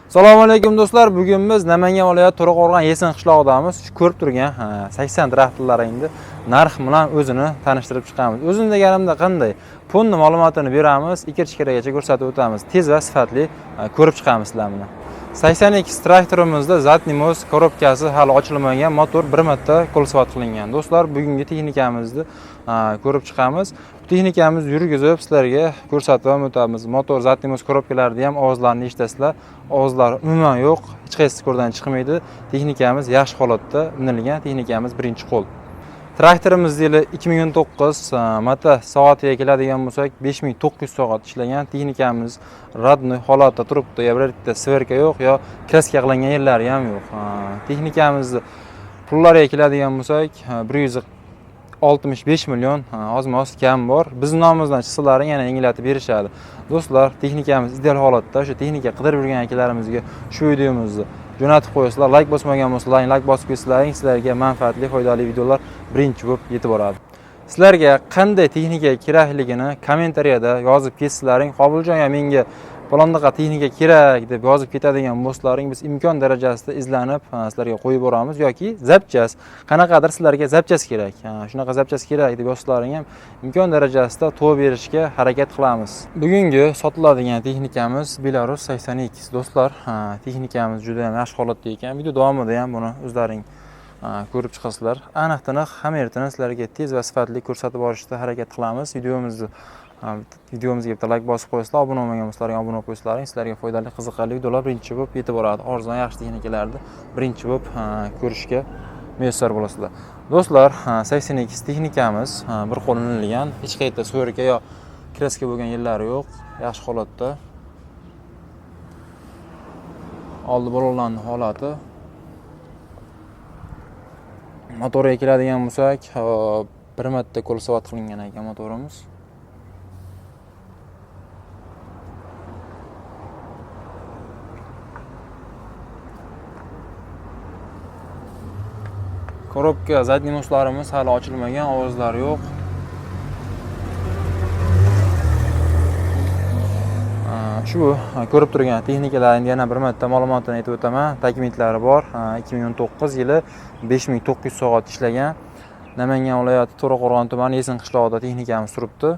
Assalomu alaykum do'stlar. Bugun biz Namangan viloyati To'raqo'rg'on Yesen qishlog'idamiz. Ko'rib turgan 80 traktorlaringni narx bilan o'zini tanishtirib chiqamiz. O'zini deganimda qanday? Pulni ma'lumotini beramiz, 2-chekkaragacha ko'rsatib o'tamiz. Tez va sifatli ko'rib chiqamiz sizlarni. 82 traktorimizda Zatnimoz korobkasi hali ochilmagan, motor bir marta qo'lsvat qilingan. Do'stlar, bugungi texnikamizni ko'rib chiqamiz. Texnikamiz yurgizib sizlarga ko'rsatib o'tamiz. Motor Zatnimoz korobkalarida ham ovozlarni eshitasizlar. Ovozlar umuman yo'q, hech qaysi ko'rdan chiqmaydi. Texnikamiz yaxshi holatda minilgan, texnikamiz birinchi qo'l. Traktorimiz yili 2019, mata soatiga keladigan bo'lsak 5900 soat ishlagan. Texnikamiz radnoy holatda turibdi. Bitta sverka yo'q, yo kraska qilingan yerlari ham yo'q. Texnikamizni pullariga keladigan bo'lsak 165 million oz-moz kam bor. Biz nomimizdan chiqsalaring yana yengillatib berishadi. Do'stlar, texnikamiz ideal holatda. O'sha texnika qidirib yurgan akalarimizga shu videomizni jo'natib qo'yasizlar. Like bosmagan bo'lsalaring, like bosib qo'ysalaring, sizlarga manfaatli, foydali videolar birinchi bo'lib yetib boradi. Sizlarga qanday texnika kerakligini kommentariyada yozib ketsalaring, Qobiljon ya menga falondaqa texnika kerak deb yozib ketadigan bo'lsalaring, biz imkon darajasida izlanib sizlarga qo'yib boramiz yoki zapchas qanaqadir sizlarga zapchas kerak. Shunaqa zapchas kerak deb yozsalaring ham imkon darajasida to'g'ri berishga harakat qilamiz. Bugungi sotiladigan texnikamiz Belarus 82. Do'stlar, texnikamiz juda ham yaxshi holatda ekan. Video davomida ham buni o'zlaring ko'rib chiqasizlar. Aniq-tiniq hamma sizlarga tez va sifatli ko'rsatib borishga harakat qilamiz. Videomizga bitta like bosib qo'yasizlar, obuna bo'lmagan bo'lsalaring obuna bo'lib qo'ysalaring, sizlarga foydali, qiziqarli videolar birinchi bo'lib yetib boradi. Arzon yaxshi texnikalarni birinchi bo'lib ko'rishga muyassar bo'lasizlar. Do'stlar, 82 texnikamiz bir qo'l minilgan, hech qayerda so'rika yo kraska bo'lgan yerlari yo'q, yaxshi holatda. Oldi baloqlarning holati. Motoriga keladigan bo'lsak, bir marta qo'lsvat qilingan ekan motorimiz. Korobka zadnimoslarimiz hali ochilmagan, ovozlar yo'q. Shu ko'rib turgan texnikalarning yana bir marta ma'lumotini aytib o'taman. Dokumentlari bor. 2019 yili 5900 soat ishlagan. Namangan viloyati To'raqo'rg'on tumani Yesen qishlog'ida texnikamiz turibdi.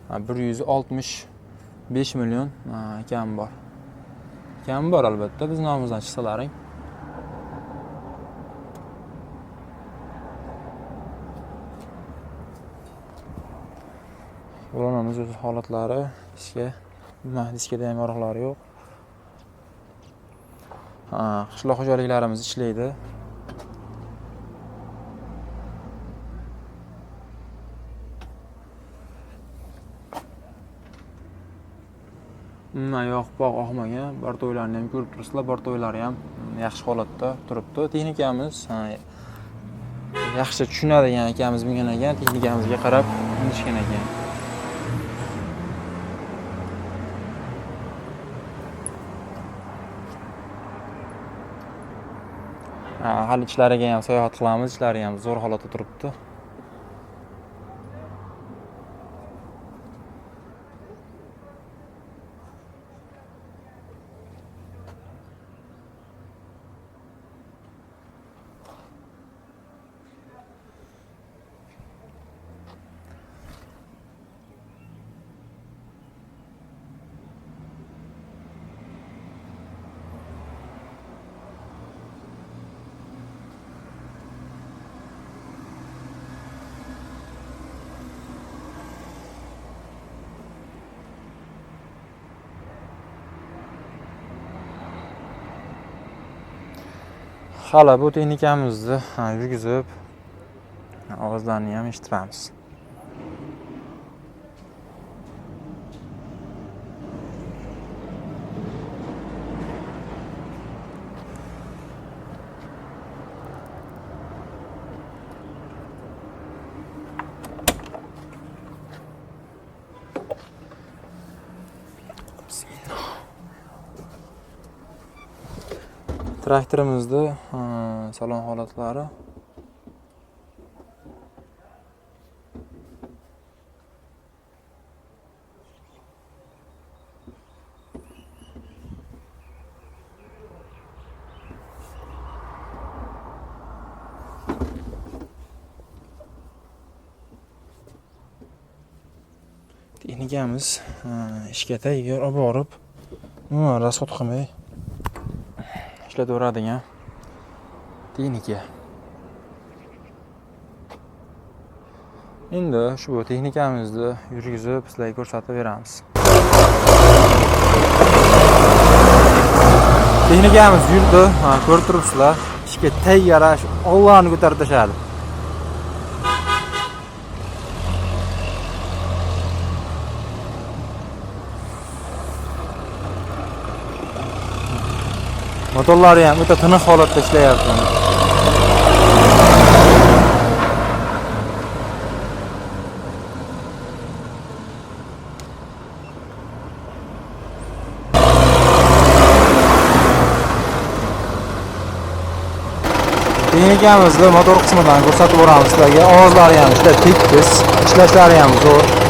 165 million kam bor. Kam bor albatta, biz nomimizdan chiqsalaring. Ulanamiz o'z holatlari, diskada ham yorug'lari yo'q. Qishloq xo'jaliklarimiz ishlaydi. Yo'q, bog' oqmagan. Bartoylarni ham ko'rib turibsizlar, bartoylari ham yaxshi holatda turibdi. Texnikamiz yaxshi tushunadigan akamiz mingan ekan, texnikamizga qarab minishgan ekan. Hali ichlariga ham sayohat qilamiz, ichlari ham zo'r holatda turibdi. Hali bu texnikamizni yurgizib ovozlarni ham eshitamiz. Traktorimizni salon holatlari. Texnikamiz ishga tayyor olib borib, umuman rasxod qilmay ishlataveradigan texnika. Endi ushbu texnikamizni yurgizib sizlarga ko'rsatib beramiz. Texnikamiz yurdi, ko'rib turibsizlar. Ishga tayyor, Allohni ko'tarib tashadi. Motorlari ham o'ta tiniq holatda ishlayapti. Texnikamizni motor qismidan ko'rsatib beramiz sizlarga. Ovozlari ham juda tekis, ishlashlari ham zo'r.